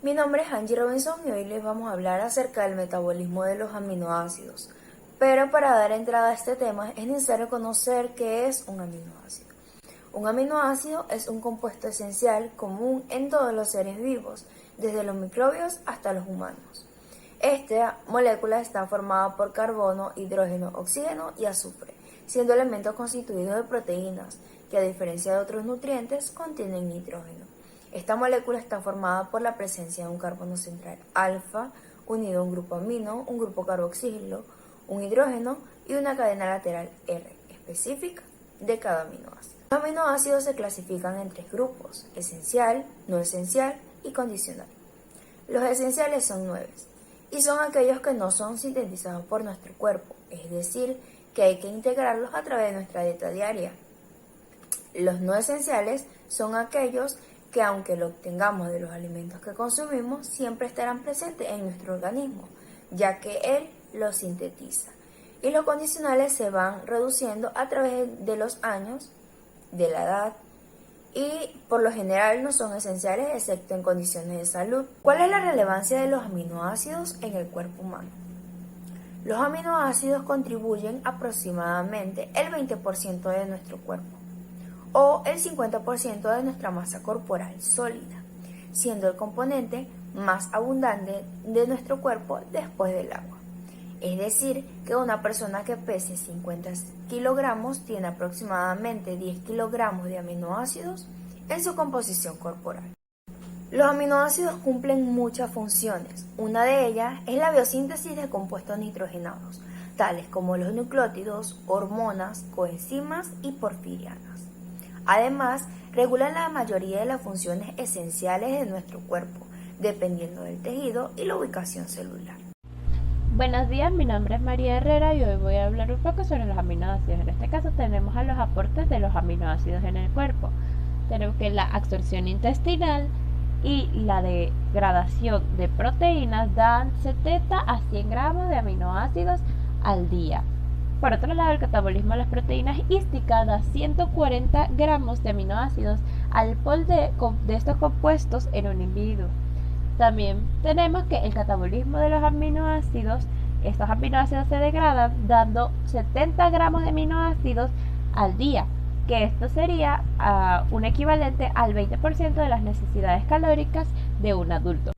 Mi nombre es Angie Robinson y hoy les vamos a hablar acerca del metabolismo de los aminoácidos. Pero para dar entrada a este tema es necesario conocer qué es un aminoácido. Un aminoácido es un compuesto esencial común en todos los seres vivos, desde los microbios hasta los humanos. Esta molécula está formada por carbono, hidrógeno, oxígeno y azufre, siendo elementos constituidos de proteínas, que a diferencia de otros nutrientes contienen nitrógeno. Esta molécula está formada por la presencia de un carbono central alfa unido a un grupo amino, un grupo carboxilo, un hidrógeno y una cadena lateral R específica de cada aminoácido. Los aminoácidos se clasifican en tres grupos: esencial, no esencial y condicional. Los esenciales son 9 y son aquellos que no son sintetizados por nuestro cuerpo, es decir, que hay que integrarlos a través de nuestra dieta diaria. Los no esenciales son aquellos que, aunque lo obtengamos de los alimentos que consumimos, siempre estarán presentes en nuestro organismo, ya que él los sintetiza. Y los condicionales se van reduciendo a través de los años, de la edad, y por lo general no son esenciales excepto en condiciones de salud. ¿Cuál es la relevancia de los aminoácidos en el cuerpo humano? Los aminoácidos contribuyen aproximadamente el 20% de nuestro cuerpo, o el 50% de nuestra masa corporal sólida, siendo el componente más abundante de nuestro cuerpo después del agua. Es decir, que una persona que pese 50 kilogramos tiene aproximadamente 10 kilogramos de aminoácidos en su composición corporal. Los aminoácidos cumplen muchas funciones. Una de ellas es la biosíntesis de compuestos nitrogenados, tales como los nucleótidos, hormonas, coenzimas y porfirianas. Además, regulan la mayoría de las funciones esenciales de nuestro cuerpo, dependiendo del tejido y la ubicación celular. Buenos días, mi nombre es María Herrera y hoy voy a hablar un poco sobre los aminoácidos. En este caso tenemos a los aportes de los aminoácidos en el cuerpo. Tenemos que la absorción intestinal y la degradación de proteínas dan 70 a 100 gramos de aminoácidos al día. Por otro lado, el catabolismo de las proteínas hísticas da 140 gramos de aminoácidos al pol de estos compuestos en un individuo. También tenemos que el catabolismo de los aminoácidos, estos aminoácidos se degradan dando 70 gramos de aminoácidos al día, que esto sería un equivalente al 20% de las necesidades calóricas de un adulto.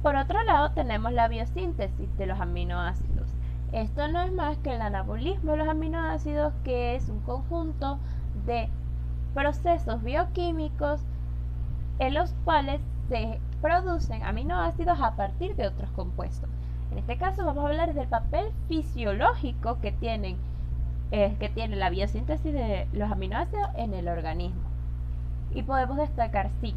Por otro lado, tenemos la biosíntesis de los aminoácidos. Esto no es más que el anabolismo de los aminoácidos, que es un conjunto de procesos bioquímicos en los cuales se producen aminoácidos a partir de otros compuestos. En este caso vamos a hablar del papel fisiológico que tiene la biosíntesis de los aminoácidos en el organismo. Y podemos destacar 5.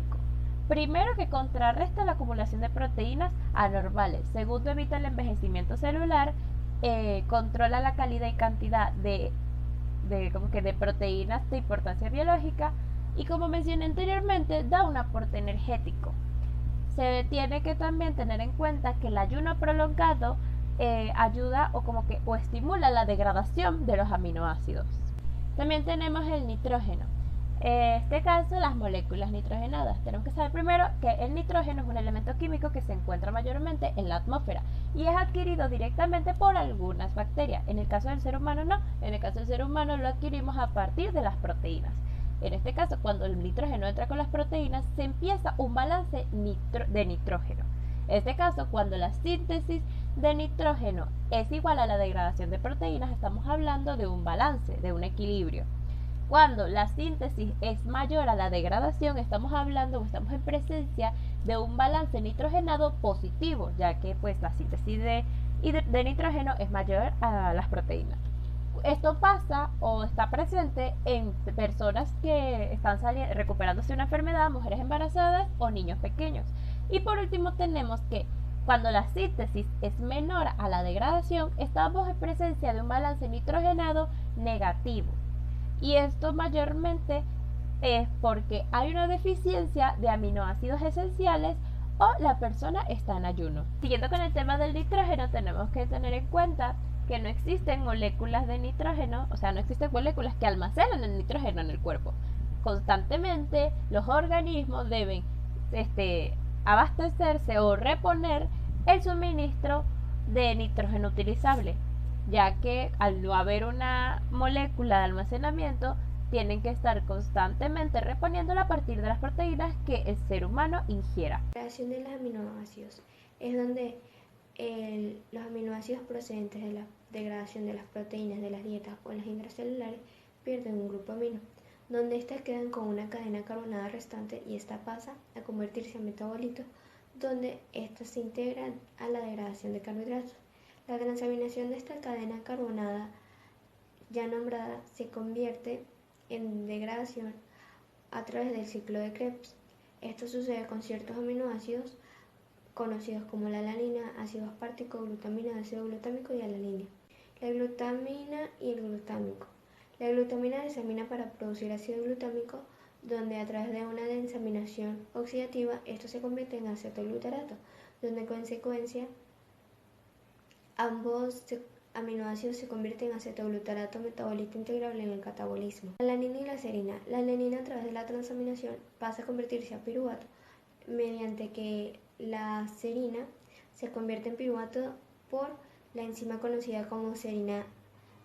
Primero, que contrarresta la acumulación de proteínas anormales. Segundo, evita el envejecimiento celular. Controla la calidad y cantidad de proteínas de importancia biológica y, como mencioné anteriormente, da un aporte energético. Se tiene que también tener en cuenta que el ayuno prolongado ayuda o estimula la degradación de los aminoácidos. También tenemos el nitrógeno. En este caso, las moléculas nitrogenadas. Tenemos que saber primero que el nitrógeno es un elemento químico que se encuentra mayormente en la atmósfera y es adquirido directamente por algunas bacterias. En el caso del ser humano no. En el caso del ser humano lo adquirimos a partir de las proteínas. En este caso, cuando el nitrógeno entra con las proteínas, se empieza un balance de nitrógeno. En este caso, cuando la síntesis de nitrógeno es igual a la degradación de proteínas, estamos hablando de un balance, de un equilibrio. Cuando la síntesis es mayor a la degradación, estamos en presencia de un balance nitrogenado positivo, ya que pues la síntesis de nitrógeno es mayor a las proteínas. Esto pasa o está presente en personas que están recuperándose de una enfermedad, mujeres embarazadas o niños pequeños. Y por último tenemos que cuando la síntesis es menor a la degradación, estamos en presencia de un balance nitrogenado negativo. Y esto mayormente es porque hay una deficiencia de aminoácidos esenciales o la persona está en ayuno. Siguiendo con el tema del nitrógeno, tenemos que tener en cuenta que no existen moléculas de nitrógeno, o sea, no existen moléculas que almacenan el nitrógeno en el cuerpo. Constantemente los organismos deben abastecerse o reponer el suministro de nitrógeno utilizable, ya que al no haber una molécula de almacenamiento, tienen que estar constantemente reponiéndola a partir de las proteínas que el ser humano ingiera. La creación de los aminoácidos es donde los aminoácidos procedentes de la degradación de las proteínas de las dietas o las intracelulares pierden un grupo amino, donde éstas quedan con una cadena carbonada restante y esta pasa a convertirse en metabolitos, donde éstas se integran a la degradación de carbohidratos. La transaminación de esta cadena carbonada ya nombrada se convierte en degradación a través del ciclo de Krebs. Esto sucede con ciertos aminoácidos conocidos como la alanina, ácido aspartico, glutamina, ácido glutámico y alanina. La glutamina y el glutámico. La glutamina desamina para producir ácido glutámico, donde a través de una desaminación oxidativa esto se convierte en acetoglutarato, donde en consecuencia ambos aminoácidos se convierten en acetoglutarato metabolito integrable en el catabolismo. La alanina y la serina. La alanina a través de la transaminación pasa a convertirse a piruvato, mediante que la serina se convierte en piruvato por la enzima conocida como serina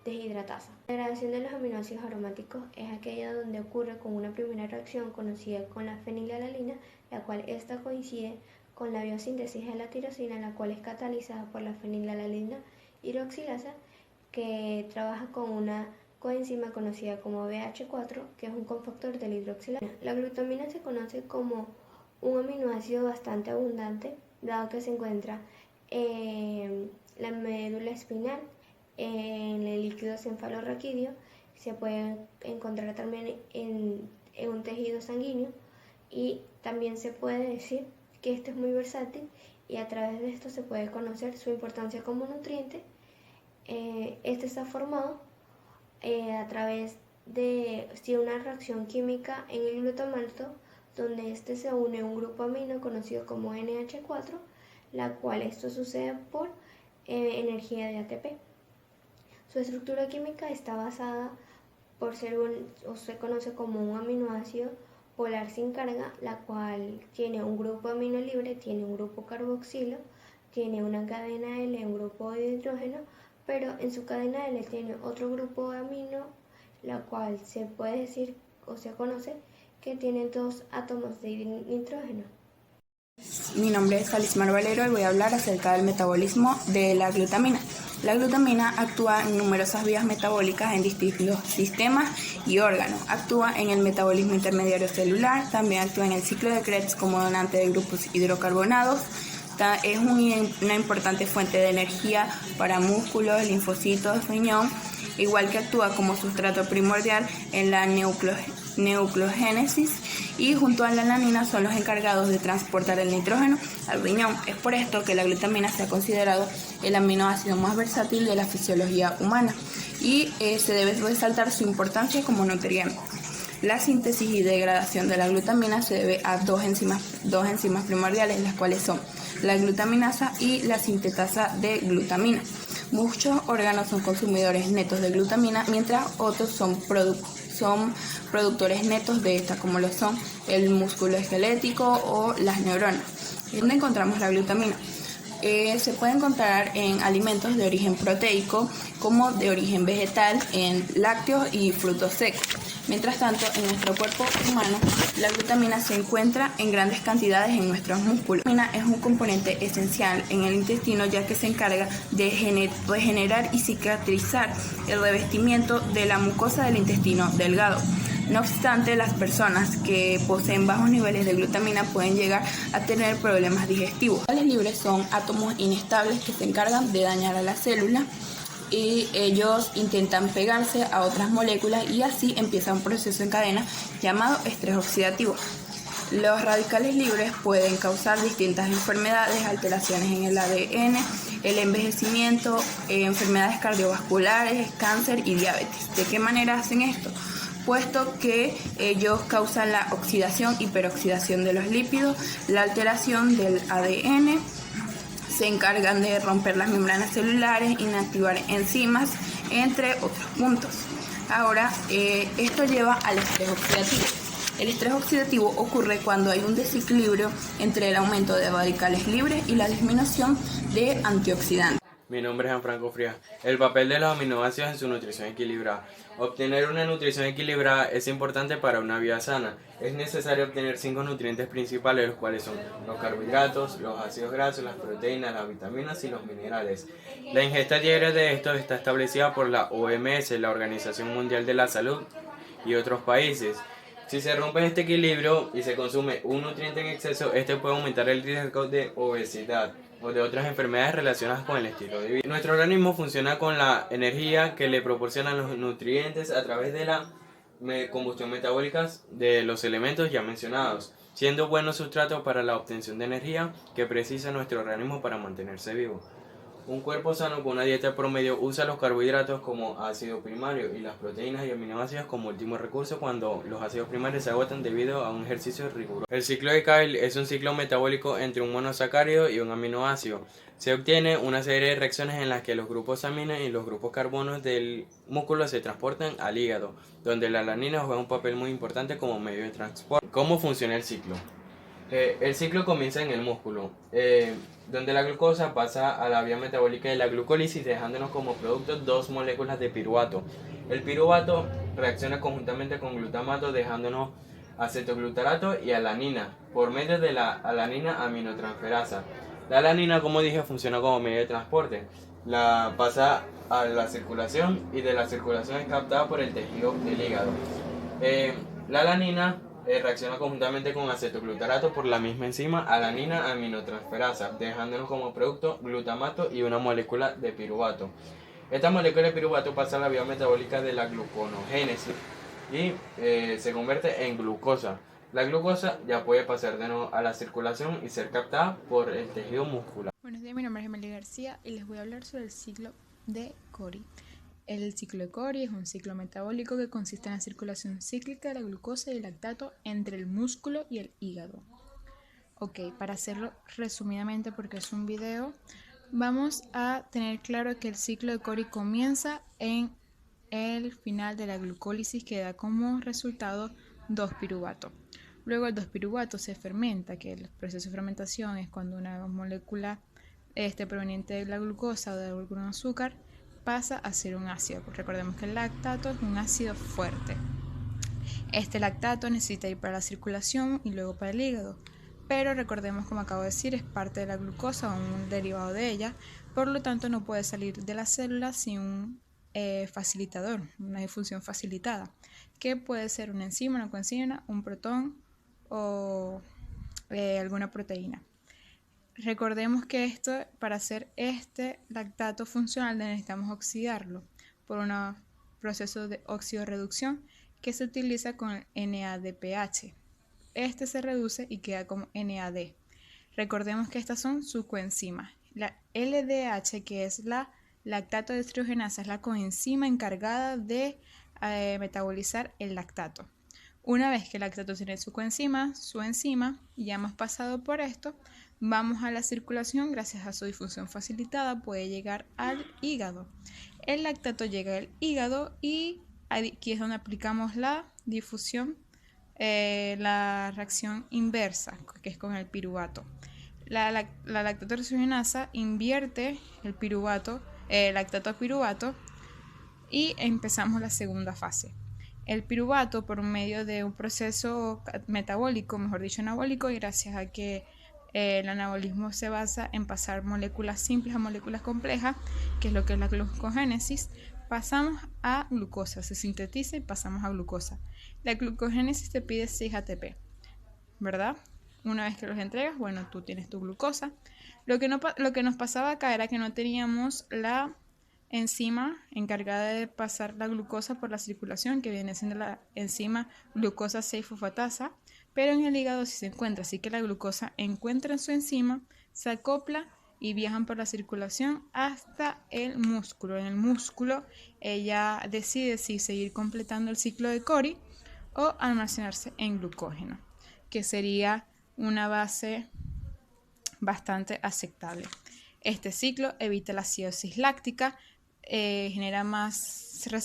deshidratasa. La degradación de los aminoácidos aromáticos es aquella donde ocurre con una primera reacción conocida con la fenilalanina, la cual esta coincide con la biosíntesis de la tirosina, la cual es catalizada por la fenilalanina hidroxilasa, que trabaja con una coenzima conocida como BH4, que es un cofactor de la hidroxilasa. La glutamina se conoce como un aminoácido bastante abundante, dado que se encuentra en la médula espinal, en el líquido cefalorraquídeo, se puede encontrar también en un tejido sanguíneo, y también se puede decir que esto es muy versátil y a través de esto se puede conocer su importancia como nutriente. Este está formado a través de una reacción química en el glutamato, donde este se une a un grupo amino conocido como NH4, la cual esto sucede por energía de ATP. Su estructura química está basada por ser o se conoce como un aminoácido polar sin carga, la cual tiene un grupo amino libre, tiene un grupo carboxilo, tiene una cadena L, un grupo de hidrógeno, pero en su cadena L tiene otro grupo amino, la cual se puede decir o se conoce que tiene 2 átomos de nitrógeno. Mi nombre es Alismar Valero y voy a hablar acerca del metabolismo de la glutamina. La glutamina actúa en numerosas vías metabólicas en distintos sistemas y órganos. Actúa en el metabolismo intermediario celular, también actúa en el ciclo de Krebs como donante de grupos hidrocarbonados. Es una importante fuente de energía para músculos, linfocitos, riñón, igual que actúa como sustrato primordial en la nucleogénesis, y junto a la alanina son los encargados de transportar el nitrógeno al riñón. Es por esto que la glutamina se ha considerado el aminoácido más versátil de la fisiología humana y se debe resaltar su importancia como nutriente. La síntesis y degradación de la glutamina se debe a dos enzimas primordiales, las cuales son la glutaminasa y la sintetasa de glutamina. Muchos órganos son consumidores netos de glutamina, mientras otros son productores netos de esta, como lo son el músculo esquelético o las neuronas. ¿Dónde encontramos la glutamina? Se puede encontrar en alimentos de origen proteico como de origen vegetal, en lácteos y frutos secos. Mientras tanto, en nuestro cuerpo humano, la glutamina se encuentra en grandes cantidades en nuestros músculos. La glutamina es un componente esencial en el intestino, ya que se encarga de regenerar y cicatrizar el revestimiento de la mucosa del intestino delgado. No obstante, las personas que poseen bajos niveles de glutamina pueden llegar a tener problemas digestivos. Los libres son átomos inestables que se encargan de dañar a la célula, y ellos intentan pegarse a otras moléculas y así empieza un proceso en cadena llamado estrés oxidativo. Los radicales libres pueden causar distintas enfermedades, alteraciones en el ADN, el envejecimiento, enfermedades cardiovasculares, cáncer y diabetes. ¿De qué manera hacen esto? Puesto que ellos causan la oxidación y peroxidación de los lípidos, la alteración del ADN, se encargan de romper las membranas celulares, inactivar enzimas, entre otros puntos. Ahora, esto lleva al estrés oxidativo. El estrés oxidativo ocurre cuando hay un desequilibrio entre el aumento de radicales libres y la disminución de antioxidantes. Mi nombre es Gianfranco Frías. El papel de los aminoácidos en su nutrición equilibrada. Obtener una nutrición equilibrada es importante para una vida sana. Es necesario obtener 5 nutrientes principales, los cuales son los carbohidratos, los ácidos grasos, las proteínas, las vitaminas y los minerales. La ingesta diaria de estos está establecida por la OMS, la Organización Mundial de la Salud, y otros países. Si se rompe este equilibrio y se consume un nutriente en exceso, este puede aumentar el riesgo de obesidad o de otras enfermedades relacionadas con el estilo de vida. Nuestro organismo funciona con la energía que le proporcionan los nutrientes a través de la combustión metabólica de los elementos ya mencionados, siendo buenos sustratos para la obtención de energía que precisa nuestro organismo para mantenerse vivo. Un cuerpo sano con una dieta promedio usa los carbohidratos como ácido primario y las proteínas y aminoácidos como último recurso cuando los ácidos primarios se agotan debido a un ejercicio riguroso. El ciclo de Kyle es un ciclo metabólico entre un monosacárido y un aminoácido. Se obtiene una serie de reacciones en las que los grupos amino y los grupos carbonos del músculo se transportan al hígado, donde la alanina juega un papel muy importante como medio de transporte. ¿Cómo funciona el ciclo? El ciclo comienza en el músculo, donde la glucosa pasa a la vía metabólica de la glucólisis, dejándonos como producto 2 moléculas de piruvato. El piruvato reacciona conjuntamente con glutamato, dejándonos acetoglutarato y alanina, por medio de la alanina aminotransferasa. La alanina, como dije, funciona como medio de transporte. La pasa a la circulación y de la circulación es captada por el tejido del hígado. La alanina reacciona conjuntamente con acetoglutarato por la misma enzima alanina aminotransferasa, dejándonos como producto glutamato y una molécula de piruvato. Esta molécula de piruvato pasa a la vía metabólica de la gluconogénesis y se convierte en glucosa. La glucosa ya puede pasar de nuevo a la circulación y ser captada por el tejido muscular. Buenos días, mi nombre es Emily García y les voy a hablar sobre el ciclo de Cori. El ciclo de Cori es un ciclo metabólico que consiste en la circulación cíclica de la glucosa y el lactato entre el músculo y el hígado. Ok, para hacerlo resumidamente porque es un video, vamos a tener claro que el ciclo de Cori comienza en el final de la glucólisis que da como resultado 2-piruvato. Luego el 2-piruvato se fermenta, que el proceso de fermentación es cuando una molécula proveniente de la glucosa o de algún azúcar pasa a ser un ácido. Recordemos que el lactato es un ácido fuerte. Este lactato necesita ir para la circulación y luego para el hígado, pero recordemos, como acabo de decir, es parte de la glucosa o un derivado de ella, por lo tanto no puede salir de la célula sin un facilitador, una difusión facilitada, que puede ser una enzima, una coenzima, un protón o alguna proteína. Recordemos que para hacer este lactato funcional necesitamos oxidarlo por un proceso de oxidorreducción que se utiliza con el NADPH. Este se reduce y queda como NAD. Recordemos que estas son su coenzima. La LDH, que es la lactato deshidrogenasa, es la coenzima encargada de metabolizar el lactato. Una vez que el lactato tiene su coenzima, su enzima, y ya hemos pasado por esto, vamos a la circulación. Gracias a su difusión facilitada puede llegar al hígado. El lactato llega al hígado y aquí es donde aplicamos la difusión, la reacción inversa, que es con el piruvato. La lactato deshidrogenasa invierte el piruvato, lactato a piruvato, y empezamos la segunda fase. El piruvato, por medio de un proceso metabólico, mejor dicho anabólico, y gracias a que el anabolismo se basa en pasar moléculas simples a moléculas complejas, que es lo que es la glucogénesis, pasamos a glucosa, se sintetiza y pasamos a glucosa. La glucogénesis te pide 6 ATP, ¿verdad? Una vez que los entregas, bueno, tú tienes tu glucosa. Lo que nos pasaba acá era que no teníamos la enzima encargada de pasar la glucosa por la circulación, que viene siendo la enzima glucosa 6-fosfatasa, pero en el hígado sí se encuentra, así que la glucosa encuentra en su enzima, se acopla y viajan por la circulación hasta el músculo. En el músculo ella decide si seguir completando el ciclo de Cori o almacenarse en glucógeno, que sería una base bastante aceptable. Este ciclo evita la acidosis láctica, genera más reserva